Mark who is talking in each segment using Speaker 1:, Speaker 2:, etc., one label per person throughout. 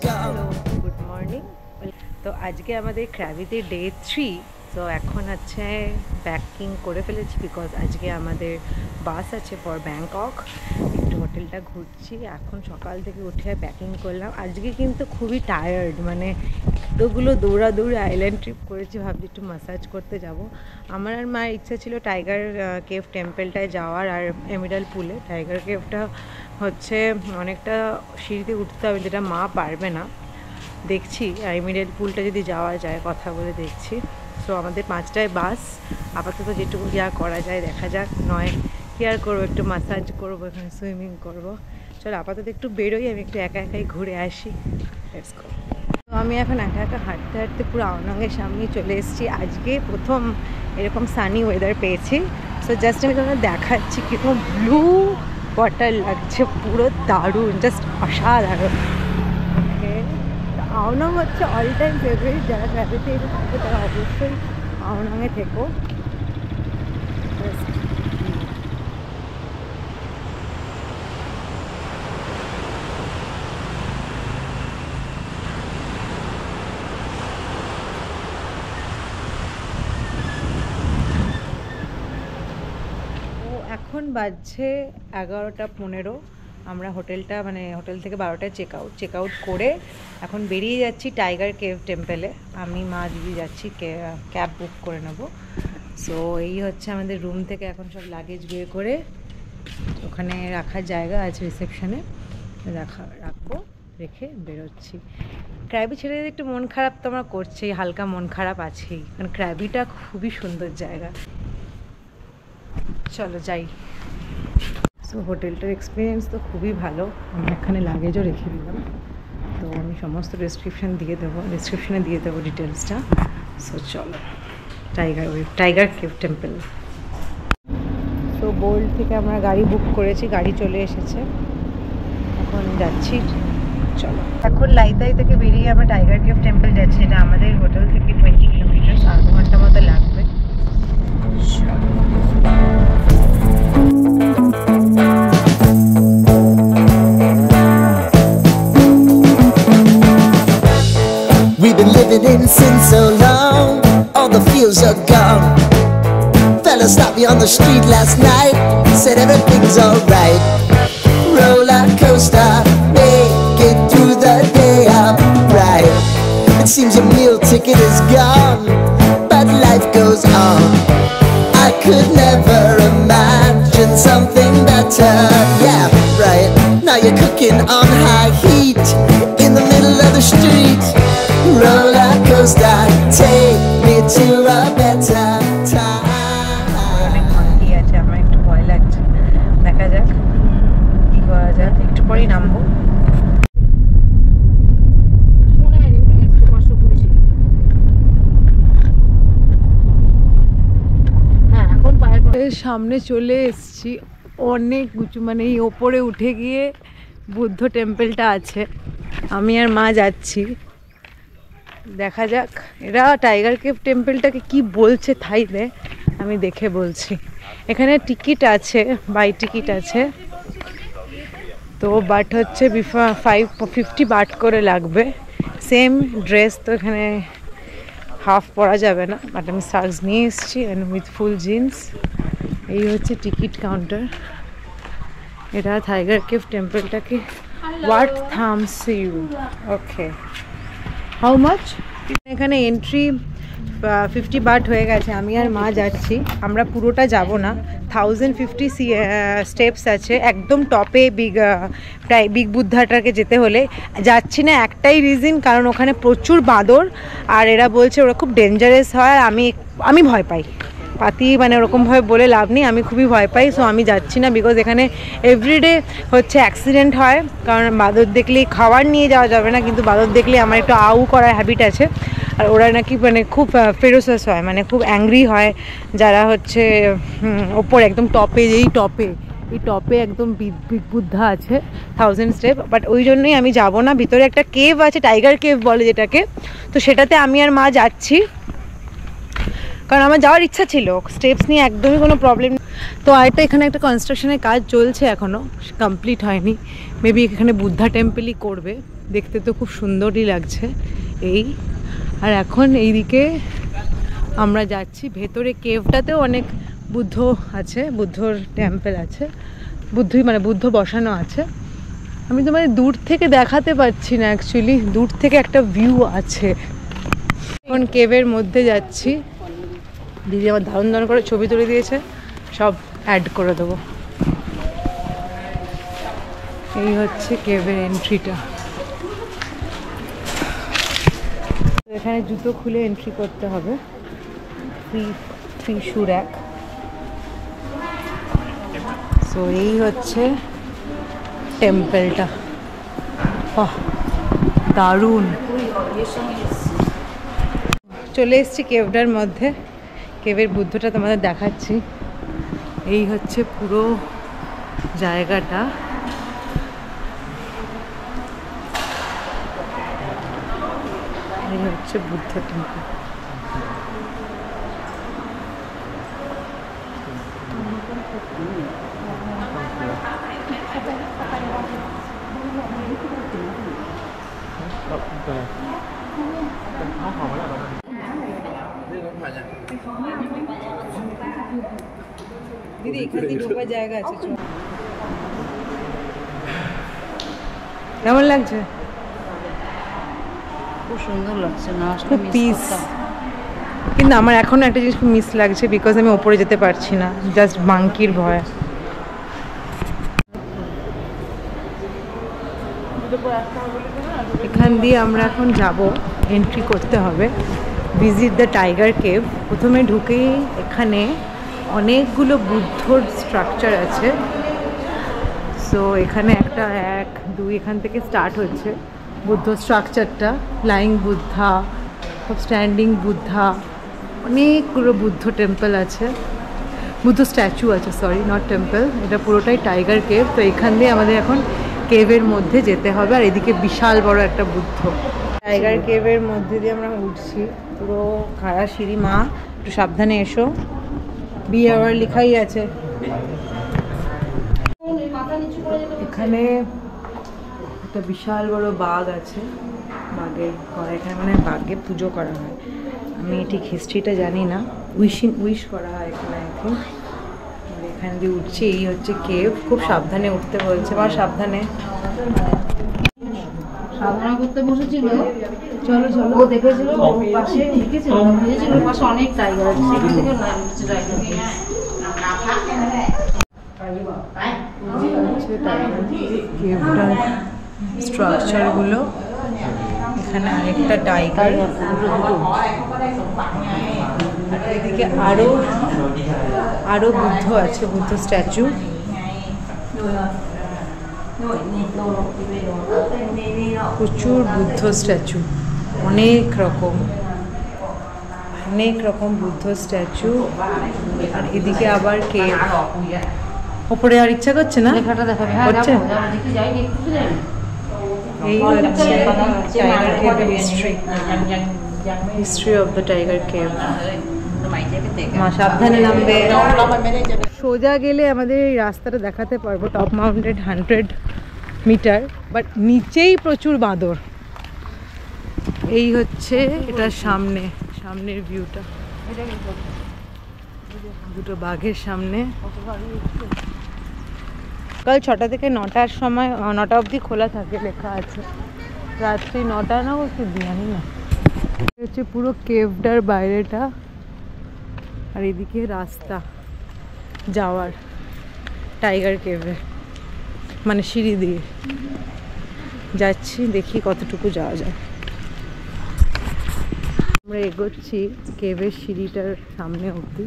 Speaker 1: Hello, good morning. তো আজকে আমাদের ক্র্যাবিতে ডে 3। সো এখন আছে প্যাকিং করে ফেলেছি বিকজ আজকে আমাদের বাস আছে ফর ব্যাংকক। একটু হোটেলটা ঘুরছি, এখন সকাল থেকে উঠে প্যাকিং করলাম। আজকে কিন্তু খুবই টায়ার্ড, মানে এতগুলো দৌড়াদৌড়ি আইল্যান্ড ট্রিপ করেছি, ভাবছি একটু ম্যাসাজ করতে যাব। আমার আর মায়ের ইচ্ছা ছিল টাইগার কেভ টেম্পলটায় যাওয়ার আর এমেরাল্ড পুলে। টাইগার কেভটা হচ্ছে অনেকটা সিঁড়িতে উঠতে হবে, যেটা মা পারবে না। দেখছি এমেরাল্ড পুলটা যদি যাওয়া যায়, কথা বলে দেখছি। সো আমাদের 5টায় বাস, আপাতত যেটুকু যা করা যায় দেখা যাক। নয় কি আর করবো, একটু ম্যাসাজ করবো, এখানে সুইমিং করবো। চলো আপাতত একটু বেরোই, আমি একটু একা একাই ঘুরে আসি। Let's go. তো আমি এখন একা একা হাঁটতে হাঁটতে পুরো আওনাংয়ের সামনেই চলে এসেছি। আজকে প্রথম এরকম সানি ওয়েদার পেয়েছি। সো জাস্ট আমি তোমাকে দেখাচ্ছি কীরকম ব্লু ওয়াটার লাগছে, পুরো দারুণ, জাস্ট অসাধারণ। ওকে, আওনাং হচ্ছে অল টাইম ফেভারিট। যারা ক্র্যাবিতে থাকে তারা অবশ্যই আওনাংয়ে থেকো। এখন বাজছে 11:15। আমরা হোটেলটা মানে হোটেল থেকে 12টায় চেক আউট করে এখন বেরিয়ে যাচ্ছি টাইগার কেভ টেম্পলে। আমি মা দিদি যাচ্ছি, ক্যাব বুক করে নেব। সো এই হচ্ছে আমাদের রুম থেকে এখন সব লাগেজ বের করে ওখানে রাখার জায়গা আছে রিসেপশনে, রাখবো, রেখে বেরোচ্ছি। ক্র্যাবি ছেড়ে একটু মন খারাপ তো আমার করছেই, হালকা মন খারাপ আছেই, কারণ ক্র্যাবিটা খুবই সুন্দর জায়গা। চলো যাই। সো হোটেলটার এক্সপিরিয়েন্স তো খুবই ভালো। আমি এখানে লাগেজও রেখে দিলাম, তো আমি সমস্ত ডিসক্রিপশনে দিয়ে দেবো ডিটেলসটা। সো চলো, টাইগার কেভ টেম্পল। সো বোল্ড থেকে আমরা গাড়ি বুক করেছি, গাড়ি চলে এসেছে, এখন যাচ্ছি। চলো, এখন লাইতাই থেকে বেরিয়ে আমরা টাইগার কেভ টেম্পল যাচ্ছি। এটা আমাদের হোটেল থেকে 20 কিলোমিটার, 8 ঘন্টা মতো লাগবে।
Speaker 2: We've been living in sin so long, all the feels are gone. Fella stopped me on the street last night, said everything's alright. Roller coaster, make it through the day upright. It seems your meal ticket is gone, but life goes on. I could never imagine something better. Yeah, right. Now you're cooking on high heat in the middle of the street. Roller coaster, take me to a better time.
Speaker 1: অনেক monkey আছে, আমার একটু ভয় লাগছে, দেখা যাক কি করা যাক। একটু পরেই নামবো। হ্যাঁ, এখন সামনে চলে এসছি, অনেক উঁচু, মানে এই ওপরে উঠে গিয়ে বুদ্ধ টেম্পলটা আছে। আমি আর মা যাচ্ছি, দেখা যাক এরা টাইগার কেভ টেম্পলটাকে কি বলছে থাইতে, আমি দেখে বলছি। এখানে টিকিট আছে, বাই টিকিট আছে, তো বাট হচ্ছে 50 বাট করে লাগবে। সেম ড্রেস তো এখানে হাফ পরা যাবে না, বাট আমি সার্চ নিয়ে এসেছি অ্যান্ড উইথ ফুল জিন্স। এই হচ্ছে টিকিট কাউন্টার। এটা টাইগার কেভ টেম্পলটাকে হোয়াট থামস ইউ। Okay, how much? এখানে এন্ট্রি 50 বাট হয়ে গেছে। আমি আর মা যাচ্ছি, আমরা পুরোটা যাব না, 1050 স্টেপস আছে একদম টপে বিগ বুদ্ধাটাকে যেতে হলে। যাচ্ছি না একটাই রিজন, কারণ ওখানে প্রচুর বাঁদর, আর এরা বলছে ওরা খুব ডেঞ্জারাস হয়। আমি ভয় পাই, মানে ওরকমভাবে বলে লাভ নেই, আমি খুবই ভয় পাই। সো আমি যাচ্ছি না, বিকজ এখানে এভরিডে হচ্ছে অ্যাক্সিডেন্ট হয়, কারণ বাঁদর দেখলেই খাবার নিয়ে যাওয়া যাবে না, কিন্তু বাঁদর দেখলে আমার একটু আউ করার হ্যাবিট আছে। আর ওরা নাকি মানে খুব ফেরোসাস হয়, মানে খুব অ্যাংরি হয় যারা হচ্ছে ওপর একদম টপে, এই টপে একদম বিগ বুদ্ধা আছে 1000 স্টেপ। বাট ওই জন্যই আমি যাব না। ভিতরে একটা কেভ আছে, টাইগার কেভ বলে যেটাকে, তো সেটাতে আমি আর মা যাচ্ছি। কারণ আমার যাওয়ার ইচ্ছা ছিল, স্টেপস নিয়ে একদমই কোনো প্রবলেম। তো আরেকটা এখানে একটা কনস্ট্রাকশনের কাজ চলছে, এখনও কমপ্লিট হয়নি। মেবি এখানে বুদ্ধা টেম্পলই করবে, দেখতে তো খুব সুন্দরই লাগছে। এই আর এখন এইদিকে আমরা যাচ্ছি ভেতরে, কেভটাতেও অনেক বুদ্ধ আছে, বুদ্ধর টেম্পল আছে, বুদ্ধ বসানো আছে। আমি তো মানে দূর থেকে দেখাতে পারছি না, অ্যাকচুয়ালি দূর থেকে একটা ভিউ আছে। এখন কেভের মধ্যে যাচ্ছি, দিদি আমার দারুণ দারুণ করে ছবি তুলে দিয়েছে, সব অ্যাড করে দেবো। এই হচ্ছে কেভের এন্ট্রিটা। এখানে জুতো খুলে এন্ট্রি করতে হবে, থ্রি শু র্যাক। সো এই হচ্ছে টেম্পলটা, বাহ দারুণ। চলে এসেছি কেভটার মধ্যে, কেভের বুদ্ধটা তোমাদের দেখাচ্ছি। এই হচ্ছে পুরো জায়গাটা, এই হচ্ছে বুদ্ধ টেম্পল। দিদি এখানে ঢোকার জায়গা আছে, কেমন লাগছে?
Speaker 3: খুব সুন্দর লাগছে না,
Speaker 1: খুব পিস। কিন্তু আমার এখনো একটা জিনিস খুব মিস লাগছে, বিকজ আমি ওপরে যেতে পারছি না, জাস্ট মাঙ্কির ভয়। এখান দিয়ে আমরা এখন যাব, এন্ট্রি করতে হবে, ভিজিট দ্য টাইগার কেভ। প্রথমে ঢুকেই এখানে অনেকগুলো বুদ্ধর স্ট্রাকচার আছে। সো এখানে একটা 1, 2 এখান থেকে স্টার্ট হচ্ছে বুদ্ধ স্ট্রাকচারটা, ফ্লাইং বুদ্ধা, সব স্ট্যান্ডিং বুদ্ধা, অনেকগুলো বুদ্ধ টেম্পল আছে, বুদ্ধ স্ট্যাচু আছে, সরি নট টেম্পল। এটা পুরোটাই টাইগার কেভ। তো এখান দিয়ে আমাদের এখন কেভের মধ্যে যেতে হবে। আর এদিকে বিশাল বড় একটা বুদ্ধ। টাইগার কেভের মধ্যে দিয়ে আমরা উঠছি, পুরো খাড়া সিঁড়ি। মা একটু সাবধানে এসো, বিয়ে আবার লেখাই আছে এখানে। একটা বিশাল বড় বাঘ আছে, বাঘের ঘর, এখানে মানে বাঘে পুজো করা হয়। আমি ঠিক হিস্ট্রিটা জানি না, উইশ করা হয় এখানে এখন। এখান দিয়ে উঠছি, এই হচ্ছে কেভ। খুব সাবধানে উঠতে বলছে, বা সাবধানে
Speaker 3: সাধনা করতে বসেছিল।
Speaker 1: চলো চলো।
Speaker 3: ও দেখেছিল ওর পাশে লিখেছিল, বুঝেছিল ওর পাশে অনেক টাইগার আছে, সেখান থেকে
Speaker 1: কেভটার স্ট্রাকচারগুলো। এখানে আরেকটা টাইগার, এদিকে আরো বুদ্ধ আছে, বুদ্ধ স্ট্যাচু। প্রচুর বুদ্ধ স্ট্যাচু, অনেক রকম বুদ্ধ স্ট্যাচু। আর এদিকে আবার কেভ। ওপরে আর ইচ্ছা করছে না,
Speaker 3: লেখাটা দেখাবে।
Speaker 1: হচ্ছে এই হচ্ছে টাইগার কেভের history of the tiger cave. মা সাবধানে নামবে। সোজা গেলে আমাদের এই রাস্তাটা দেখাতে পারবো, টপ মাউন্টেড 100 মিটার, বাট নিচেই প্রচুর বাঁদর। এই হচ্ছে এটার সামনের ভিউটা, দুটো বাঘের সামনে। সকাল 6টা থেকে 9টার সময়, 9টা অবধি খোলা থাকে লেখা আছে। রাত্রি 9টা না কি জানি না। হচ্ছে পুরো কেভটার বাইরেটা, আর এদিকে রাস্তা যাওয়ার টাইগার কেভে, মানে সিঁড়ি দিয়ে যাচ্ছি, দেখি কতটুকু যাওয়া যায়। আমরা এগোচ্ছি কেভের সিঁড়িটার সামনে অবধি।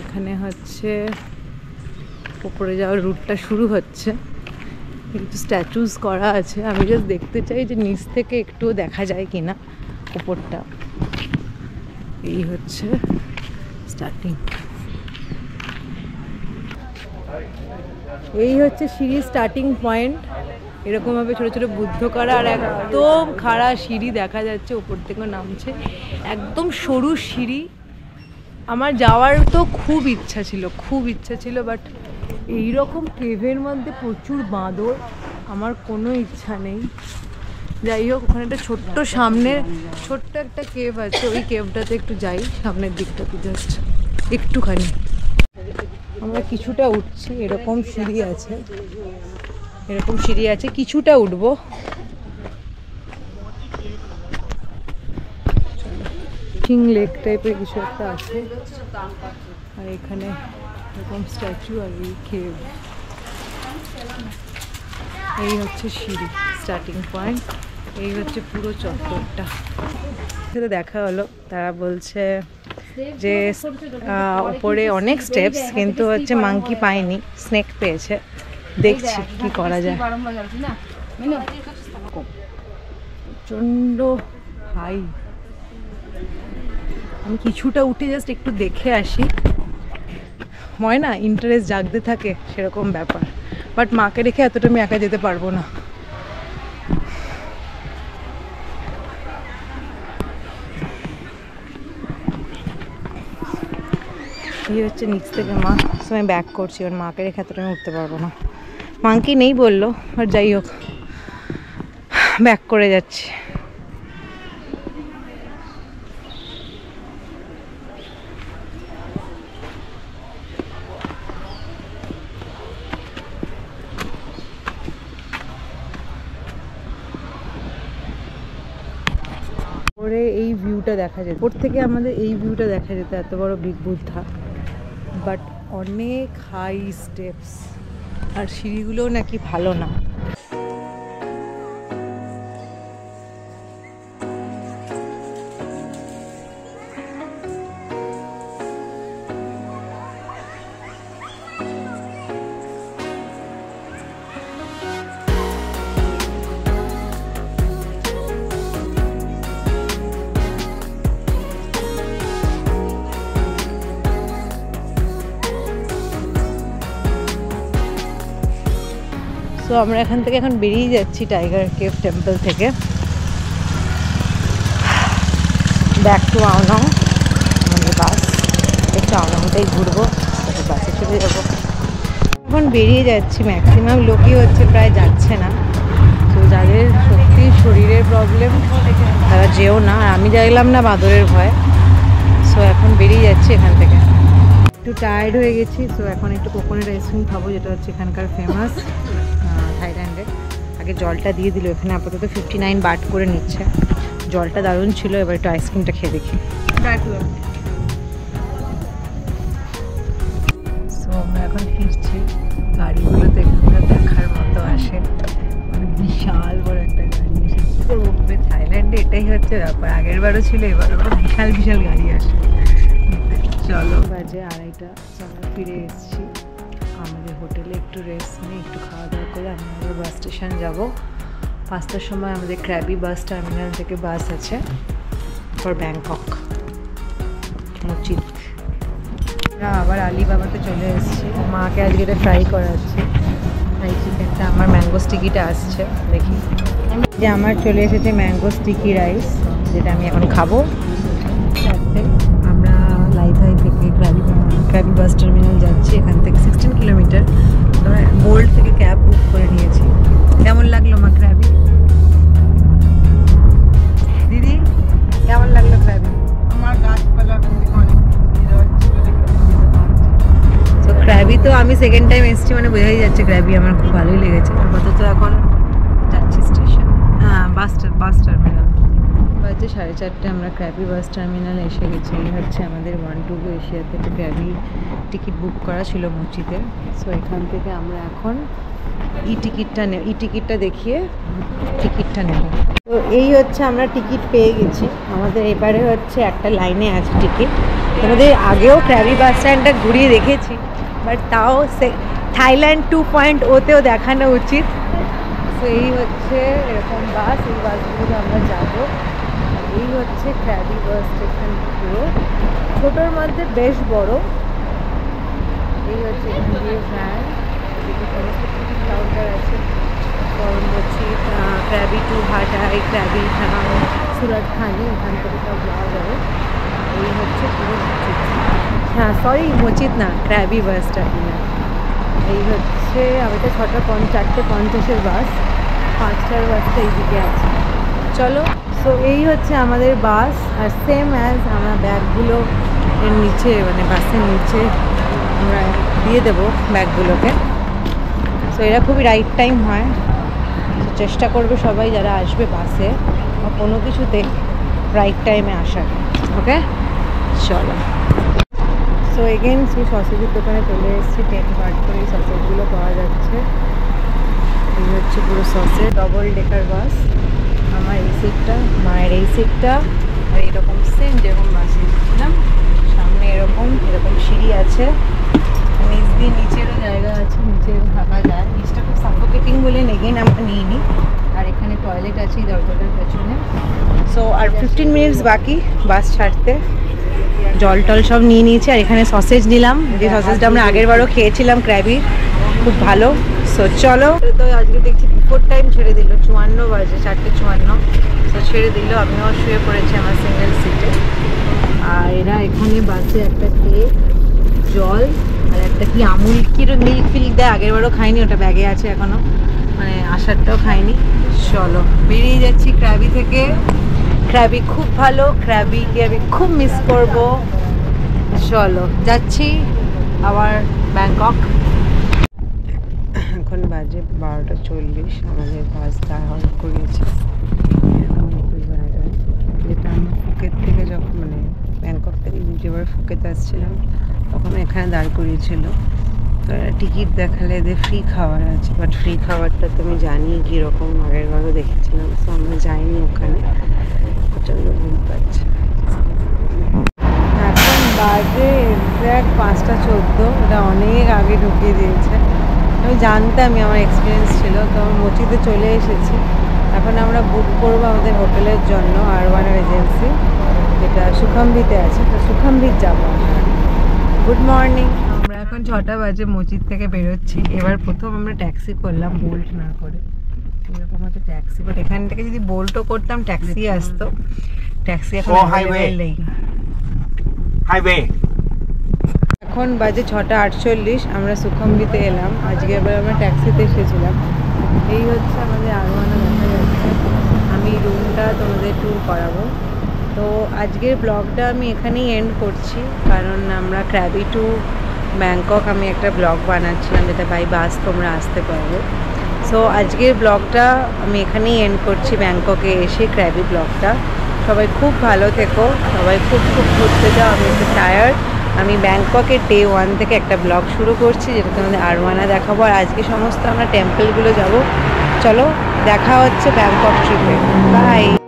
Speaker 1: এখানে হচ্ছে উপরে যাওয়ার রুটটা শুরু হচ্ছে, একটু স্ট্যাচুজ করা আছে। আমি জাস্ট দেখতে চাই যে নিচ থেকে একটুও দেখা যায় কিনা উপরটা। এই হচ্ছে স্টার্টিং, এই হচ্ছে সিঁড়ির স্টার্টিং পয়েন্ট। এরকমভাবে ছোটো ছোটো বুদ্ধ করা, আর একদম খাড়া সিঁড়ি দেখা যাচ্ছে, উপর থেকে নামছে, একদম সরু সিঁড়ি। আমার যাওয়ার তো খুব ইচ্ছা ছিল, বাট এইরকম কেভের মধ্যে প্রচুর বাঁদর, আমার কোনো ইচ্ছা নেই। যাই হোক, ওখানে একটা ছোট্ট একটা কেভ আছে, ওই কেভটাতে একটু যাই, সামনের দিকটাতে জাস্ট একটুখানি। আমরা কিছুটা উঠছি, এরকম সিঁড়ি আছে, কিছুটা উঠবো। লেক টাইপের কিছু একটা আছে, আর এখানে এরকম স্ট্যাচু আর এই কেভ। এই হচ্ছে সিঁড়ি, স্টার্টিং পয়েন্ট। এই হচ্ছে পুরো চত্বরটা। সাথে দেখা হলো, তারা বলছে যে ওপরে অনেক স্টেপস, কিন্তু হচ্ছে মাংকি পায়নি, স্নেক পেয়েছে। দেখছি কি করা যায়। প্রচণ্ড হাই। আমি কিছুটা উঠে জাস্ট একটু দেখে আসি, হয় না ইন্টারেস্ট জাগতে থাকে সেরকম ব্যাপার। বাট মাকে রেখে এতটা আমি একা যেতে পারবো না। এই হচ্ছে নিচ থেকে মা, আমি ব্যাক করছি, ওর মাকে রেখে এতটা আমি উঠতে পারবো না। মাংকি নেই বললো, আর যাই হোক ব্যাক করে যাচ্ছি। ওরে এই ভিউটা দেখা যেত, ওর থেকে আমাদের এই ভিউটা দেখা যেত, এত বড় বিগ বুদ্ধা। বাট অনেক হাই স্টেপস, আর সিঁড়িগুলোও নাকি ভালো না। তো আমরা এখান থেকে এখন বেরিয়ে যাচ্ছি টাইগার কেভ টেম্পল থেকে, ব্যাক টু আওনাং। আমাদের বাস, একটু আওনাংটাই ঘুরবো, তারপর বাসে চলে যাবো। এখন বেরিয়ে যাচ্ছি, ম্যাক্সিমাম লোকই হচ্ছে প্রায় যাচ্ছে না। তো যাদের সত্যি শরীরের প্রবলেম তারা যেও না, আর আমি যাইলাম না বাঁদরের ভয়। সো এখন বেরিয়ে যাচ্ছি এখান থেকে। একটু টায়ার্ড হয়ে গেছি, সো এখন একটু কোকোনাট আইসক্রিম খাবো, যেটা হচ্ছে এখানকার ফেমাস থাইল্যান্ডে। আগে জলটা দিয়ে দিল, এখানে আপাতত 59 বাট করে নিচ্ছে। জলটা দারুণ ছিল, এবার একটু আইসক্রিমটা খেয়ে দেখি। সো আমরা এখন ফিরছি। গাড়িগুলোতে এখানকার দেখার মতো আসে, মানে বিশাল বড় একটা গাড়ি এসেছে। থাইল্যান্ডে এটাই হচ্ছে ব্যাপার, আগের বারও ছিল, এবারও বিশাল বিশাল গাড়ি আসে। চলো, বাজে 2:30, আমরা ফিরে এসেছি। আমাদের হোটেলে একটু রেস্ট নিয়ে একটু খাওয়া দাওয়া করে আমরা বাস স্টেশন যাবো। 5টার সময় আমাদের ক্র্যাবি বাস টার্মিনাল থেকে বাস আছে ফর ব্যাংকক মুচিত। আমরা আবার আলিবাবাতে চলে এসেছি, মাকে আজকে এটা ফ্রাই করাচ্ছি। ফ্রাই চিকেনটা, আমার ম্যাঙ্গো স্টিকিটা আসছে, দেখি। যে আমার চলে এসেছে ম্যাঙ্গো স্টিকি রাইস, যেটা আমি এখন খাবো। আমরা লাইথাই থেকে ক্র্যাবি বাস টার্মিনাল যাচ্ছি, এখান থেকে 16 কিলোমিটার। আমরা বোল্ড থেকে ক্যাব বুক করে নিয়েছি। কেমন লাগলো মা ক্র্যাবি? দিদি কেমন লাগলো ক্র্যাবি?
Speaker 4: আমার গাছপালা
Speaker 1: তো ক্র্যাবি তো আমি সেকেন্ড টাইম এসেছি, মানে বোঝাই যাচ্ছে ক্র্যাবি আমার খুব ভালোই লেগেছে। আপাতত এখন যাচ্ছি স্টেশন, বাস টার্মিনাল। বাজে 4:30, আমরা ক্র্যাবি বাস টার্মিনাল এসে গেছি। এই হচ্ছে আমাদের 1 to go এশিয়াতে একটা ক্র্যাবি টিকিট বুক করা ছিল মুচিতে। সো এখান থেকে আমরা এখন ই টিকিটটা দেখিয়ে টিকিটটা নেব। তো এই হচ্ছে আমরা টিকিট পেয়ে গেছি। আমাদের এবারে হচ্ছে একটা লাইনে আছে টিকিট। আমাদের আগেও ক্র্যাবি বাস স্ট্যান্ডটা ঘুরিয়ে দেখেছি, বাট তাও থাইল্যান্ড 2.0তেও দেখানো উচিত। তো এই হচ্ছে এরকম বাস, এই বাসগুলো আমরা যাবো। এই হচ্ছে ক্র্যাবি বাস স্টেশন, পুরো ছোটোর মধ্যে বেশ বড়। এই হচ্ছে এখান দিয়ে ভ্যান, এদিকে সমস্ত টিকিট কাউন্টার আছে। Mochit, Krabi to Hat Yai, Krabi town, Surat Thani, এখান থেকে সব যাওয়া যাবে। এই হচ্ছে পুরো মসজিদ। হ্যাঁ সরি মসজিদ না, ক্র্যাবি বাস টার্মিনাল। এই হচ্ছে আমাদের 4:50 বাস, 5টার বাসটা এইদিকে আছে। চলো, সো এই হচ্ছে আমাদের বাস। আর সেম অ্যাজ আমরা ব্যাগগুলো এর নিচে মানে বাসের নিচে আমরা দিয়ে দেবো ব্যাগগুলোকে। সো এরা খুবই রাইট টাইম হয়। তো চেষ্টা করবে সবাই যারা আসবে বাসে বা কোনো কিছুতে রাইট টাইমে আসার। ওকে চলো। সো এগেন সেই সসেজের দোকানে চলে এসেছি। 10 বাট করে এই সসেজগুলো পাওয়া যাচ্ছে। এই হচ্ছে পুরো সসেজ, ডবল ডেকার বাস। আমার এই সিটটা, মায়ের এই সিটটা, আর এরকম সেম যেরকম বাসে ছিলাম, সামনে এরকম সিঁড়ি আছে, নিচ দিয়ে নিচেরও জায়গা আছে, নিচে থাকা যায়। নিচটা খুব সাফোকেটিং বলে এগেন আমরা নিইনি। আর এখানে টয়লেট আছে এই দরজাটার পেছনে। সো আর 15 মিনিটস বাকি বাস ছাড়তে। জল টল সব নিয়ে নিয়েছি। আর এখানে সসেজ নিলাম, যে সসেজটা আমরা আগের বারও খেয়েছিলাম ক্র্যাবির, খুব ভালো। সো চলো। তো আজকে দেখছি বিফোর টাইম ছেড়ে দিল, 54 বাজে, 4:54। তো ছেড়ে দিল, আমিও শুয়ে পড়েছি আমার সিঙ্গেল সিটে। আর এরা এখানে বাসে একটা কেক, জল আর একটা কি আমুল কি মিল্ক ফিল্ক দেয়, আগের বারও খাইনি, ওটা ব্যাগে আছে এখনো, মানে আসারটাও খাইনি। চলো বেরিয়ে যাচ্ছি ক্র্যাবি থেকে। ক্র্যাবি খুব ভালো, ক্র্যাবিকে আমি খুব মিস করব। চলো যাচ্ছি আবার ব্যাংকক। এখন বাজে 12:40। আমাদের বাস দাঁড় করিয়েছে যেটা আমরা ফুকেত থেকে যখন মানে ব্যাংকক থেকে যেবার ফুকেত আসছিলাম তখন এখানে দাঁড় করিয়েছিল। তো টিকিট দেখালে এদের ফ্রি খাবার আছে, বাট ফ্রি খাবারটা তো আমি জানি কীরকম, আগের বারও দেখেছিলাম। তো আমরা যাইনি ওখানে, প্রচণ্ড ঘুম পাচ্ছে। এখন বাজে এক্স্যাক্ট 5:14। এটা অনেক আগে ঢুকিয়ে দিয়েছে। আমি জানতামই, আমার এক্সপিরিয়েন্স ছিল। তো আমি মসজিদে চলে এসেছি। এখন আমরা বুক করবো আমাদের হোটেলের জন্য R1 এজেন্সি, যেটা সুখামভিতে আছে। তো সুখামভিত যাবো আমরা। Good morning. আমরা এখন 6টা বাজে মসজিদ থেকে বেরোচ্ছি। এবার প্রথম আমরা ট্যাক্সি করলাম, বোল্ট না করে। এরকম হচ্ছে ট্যাক্সি, বাট এখান থেকে যদি বোল্টও করতাম ট্যাক্সি আসতো। ট্যাক্সি এখন নেই।
Speaker 4: হাইওয়ে।
Speaker 1: এখন বাজে 6:48। আমরা সুখামভিতে এলাম। আজকে এবার আমরা ট্যাক্সিতে এসেছিলাম। এই হচ্ছে আমাদের R1 দেখা যাচ্ছে। আমি রুমটা তোমাদের ট্যুর করাবো। তো আজকের ব্লগটা আমি এখানেই এন্ড করছি, কারণ আমরা ক্র্যাবি টু ব্যাংকক আমি একটা ব্লগ বানাচ্ছিলাম, যেটা বাই বাস তোমরা আসতে পারবে। সো আজকের ব্লগটা আমি এখানেই এন্ড করছি, ব্যাংককে এসে ক্র্যাবি ব্লগটা। সবাই খুব ভালো থেকো, সবাই খুব খুব ঘুরতে যাও। আমি একটু টায়ার্ড। আমি ব্যাংককের ডে 1 থেকে একটা ব্লগ শুরু করছি, যেটা তোমাদের R1 দেখাবো। আর আজকে সমস্ত আমরা টেম্পলগুলো যাব। চলো দেখা হচ্ছে ব্যাংকক ট্রিপে। বাই।